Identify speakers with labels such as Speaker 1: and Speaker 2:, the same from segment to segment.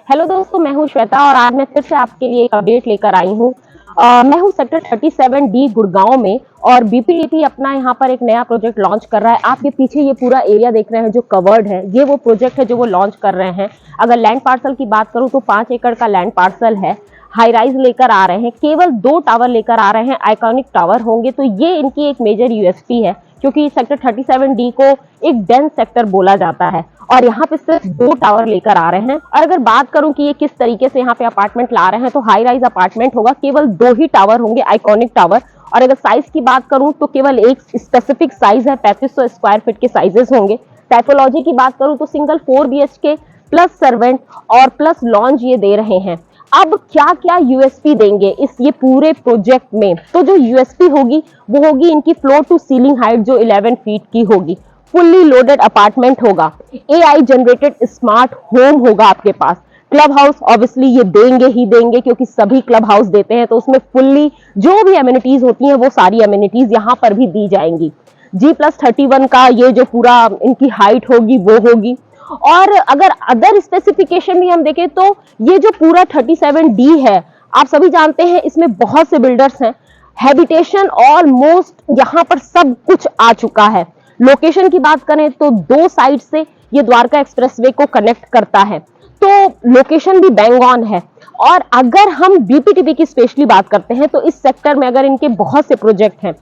Speaker 1: Hello दोस्तों, मैं हूं श्वेता और आज मैं फिर से आपके लिए एक अपडेट लेकर आई हूं। मैं हूं सेक्टर 37D गुड़गांव में और बीपीडीपी अपना यहां पर एक नया प्रोजेक्ट लॉन्च कर रहा है। आप ये पीछे ये पूरा एरिया देख रहे हैं जो कवर्ड है, ये वो प्रोजेक्ट है जो वो लॉन्च कर रहे हैं। अगर लैंड पार्सल की बात करूं तो 5 एकड़ का लैंड पार्सल है। हाई राइज लेकर आ रहे हैं, केवल 2 टावर लेकर आ रहे हैं, आइकॉनिक टावर होंगे। तो ये इनकी एक मेजर यूएसपी है क्योंकि सेक्टर 37D को एक डेंस सेक्टर बोला जाता है और यहाँ पे सिर्फ 2 टावर लेकर आ रहे हैं। और अगर बात करूं कि ये किस तरीके से यहाँ पे अपार्टमेंट ला रहे हैं तो हाई राइज अपार्टमेंट होगा, केवल 2 ही टावर होंगे, आइकॉनिक टावर। और अगर साइज की बात करूं तो केवल एक स्पेसिफिक साइज है, 3500 स्क्वायर फीट के साइजेस होंगे। टाइपोलॉजी की बात करूं तो सिंगल 4 BHK प्लस सर्वेंट और प्लस लॉन्च ये दे रहे हैं। अब क्या क्या यूएसपी देंगे इस ये पूरे प्रोजेक्ट में, तो जो यूएसपी होगी वो होगी इनकी फ्लोर टू सीलिंग हाइट जो 11 फीट की होगी। फुल्ली लोडेड अपार्टमेंट होगा, एआई जनरेटेड स्मार्ट होम होगा आपके पास। क्लब हाउस ऑब्वियसली ये देंगे ही देंगे क्योंकि सभी क्लब हाउस देते हैं, तो उसमें फुल्ली जो भी एमिनिटीज होती हैं वो सारी एमिनिटीज यहाँ पर भी दी जाएंगी। G+31 का ये जो पूरा इनकी हाइट होगी वो होगी। और अगर अदर स्पेसिफिकेशन भी हम देखें तो ये जो पूरा 37D है, आप सभी जानते हैं इसमें बहुत से बिल्डर्स हैं। हैबिटेशन ऑलमोस्ट यहाँ पर सब कुछ आ चुका है। लोकेशन की बात करें तो 2 साइड से ये द्वारका एक्सप्रेसवे को कनेक्ट करता है, तो लोकेशन भी बैंग ऑन है। और अगर हम बीपीटीपी की स्पेशली बात करते हैं तो इस सेक्टर में अगर इनके बहुत से प्रोजेक्ट हैं,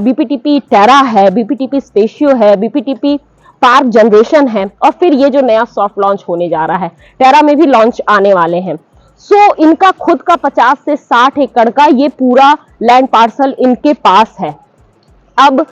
Speaker 1: बीपीटीपी टेरा है, बीपीटीपी स्पेशियो है, बीपीटीपी पार्क जनरेशन है और फिर ये जो नया सॉफ्ट लॉन्च होने जा रहा है, टेरा में भी लॉन्च आने वाले हैं। सो इनका खुद का 50 से 60 एकड़ का ये पूरा लैंड पार्सल इनके पास है। अब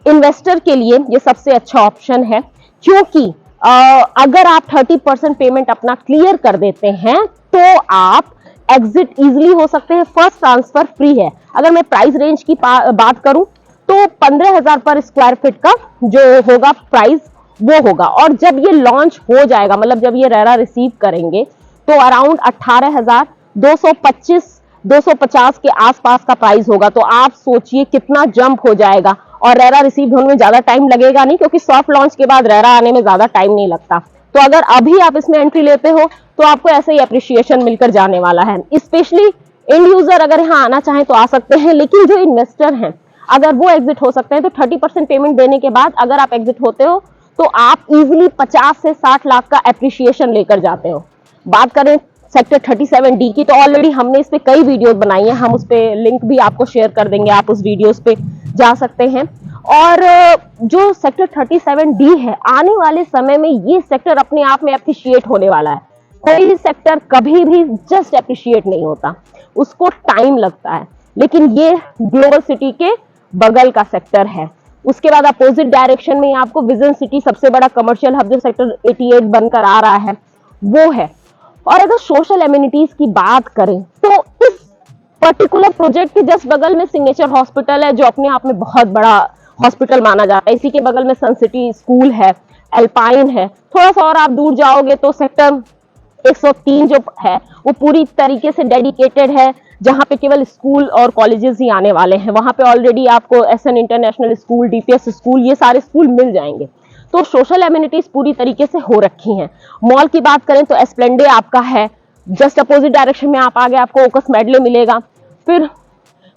Speaker 1: इन्वेस्टर के लिए ये सबसे अच्छा ऑप्शन है क्योंकि अगर आप 30% पेमेंट अपना क्लियर कर देते हैं तो आप एग्जिट इजीली हो सकते हैं। फर्स्ट ट्रांसफर फ्री है। अगर मैं प्राइस रेंज की बात करूं तो 15,000 पर स्क्वायर फीट का जो होगा प्राइस वो होगा। और जब ये लॉन्च हो जाएगा, मतलब जब ये रेरा रिसीव करेंगे तो अराउंड 18,250 के आसपास का प्राइस होगा। तो आप सोचिए कितना जंप हो जाएगा। और रेरा रिसीव होने में ज्यादा टाइम लगेगा नहीं क्योंकि सॉफ्ट लॉन्च के बाद रेरा आने में ज्यादा टाइम नहीं लगता। तो अगर अभी आप इसमें एंट्री लेते हो तो आपको ऐसे ही अप्रिशिएशन मिलकर जाने वाला है। स्पेशली एंड यूजर अगर यहाँ आना चाहें तो आ सकते हैं, लेकिन जो इन्वेस्टर हैं अगर वो एग्जिट हो सकते हैं तो 30% पेमेंट देने के बाद अगर आप एग्जिट होते हो तो आप इजीली 50 से 60 लाख का एप्रिशिएशन लेकर जाते हो। बात करें सेक्टर 37D की तो ऑलरेडी हमने इस पे कई वीडियोस बनाई हैं, हम उस पे लिंक भी आपको शेयर कर देंगे, आप उस वीडियोस पे जा सकते हैं। और जो सेक्टर 37D है, आने वाले समय में ये सेक्टर अपने आप में एप्रिशिएट होने वाला है। कोई भी सेक्टर कभी भी जस्ट एप्रिशिएट नहीं होता, उसको टाइम लगता है। लेकिन ये ग्लोबल सिटी के बगल का सेक्टर है। उसके बाद अपोजिट डायरेक्शन में आपको विजन सिटी, सबसे बड़ा कमर्शियल हब जो सेक्टर 88 बनकर आ रहा है, वो है। और अगर सोशल एमिनिटीज की बात करें तो इस पर्टिकुलर प्रोजेक्ट के जस्ट बगल में सिग्नेचर हॉस्पिटल है जो अपने आप में बहुत बड़ा हॉस्पिटल माना जाता है। इसी के बगल में सन सिटी स्कूल है, एल्पाइन है। थोड़ा सा और आप दूर जाओगे तो सेक्टर 103 जो है वो पूरी तरीके से डेडिकेटेड है, जहां पे केवल स्कूल और कॉलेजेस ही आने वाले हैं। वहां पे ऑलरेडी आपको SN international school, DPS school, ये सारे स्कूल मिल जाएंगे। तो सोशल एमिनिटीज पूरी तरीके से हो रखी हैं। मॉल की बात करें तो एस्प्लेंडे आपका है, जस्ट अपोजिट डायरेक्शन में आप आगे आपको ओकस मेडले मिलेगा। फिर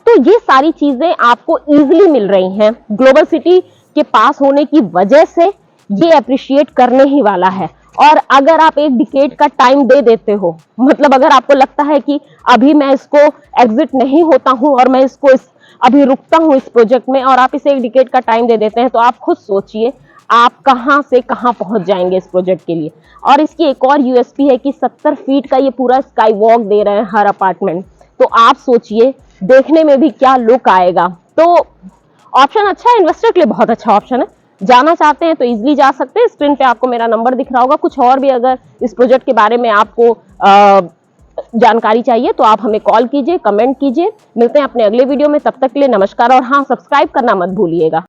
Speaker 1: तो ये सारी चीजें आपको इजीली मिल रही हैं। ग्लोबल सिटी के पास होने की वजह से ये अप्रिशिएट करने ही वाला है। और अगर आप एक डिकेड का टाइम दे देते हो, मतलब अगर आपको लगता है कि अभी मैं इसको एग्जिट नहीं होता हूं और मैं इसको अभी रुकता हूं इस प्रोजेक्ट में, और आप इसे एक डिकेड का टाइम दे देते हैं, तो आप खुद सोचिए आप कहां से कहां पहुंच जाएंगे इस प्रोजेक्ट के लिए। और इसकी एक और यूएसपी है कि 70 फीट का ये पूरा स्काई वॉक दे रहे हैं हर अपार्टमेंट। तो आप सोचिए देखने में भी क्या लुक आएगा। तो ऑप्शन अच्छा है, इन्वेस्टर के लिए बहुत अच्छा ऑप्शन है। जाना चाहते हैं तो इजीली जा सकते हैं। स्क्रीन पे आपको मेरा नंबर दिख रहा होगा। कुछ और भी अगर इस प्रोजेक्ट के बारे में आपको जानकारी चाहिए तो आप हमें कॉल कीजिए, कमेंट कीजिए। मिलते हैं अपने अगले वीडियो में, तब तक के लिए नमस्कार। और हाँ, सब्सक्राइब करना मत भूलिएगा।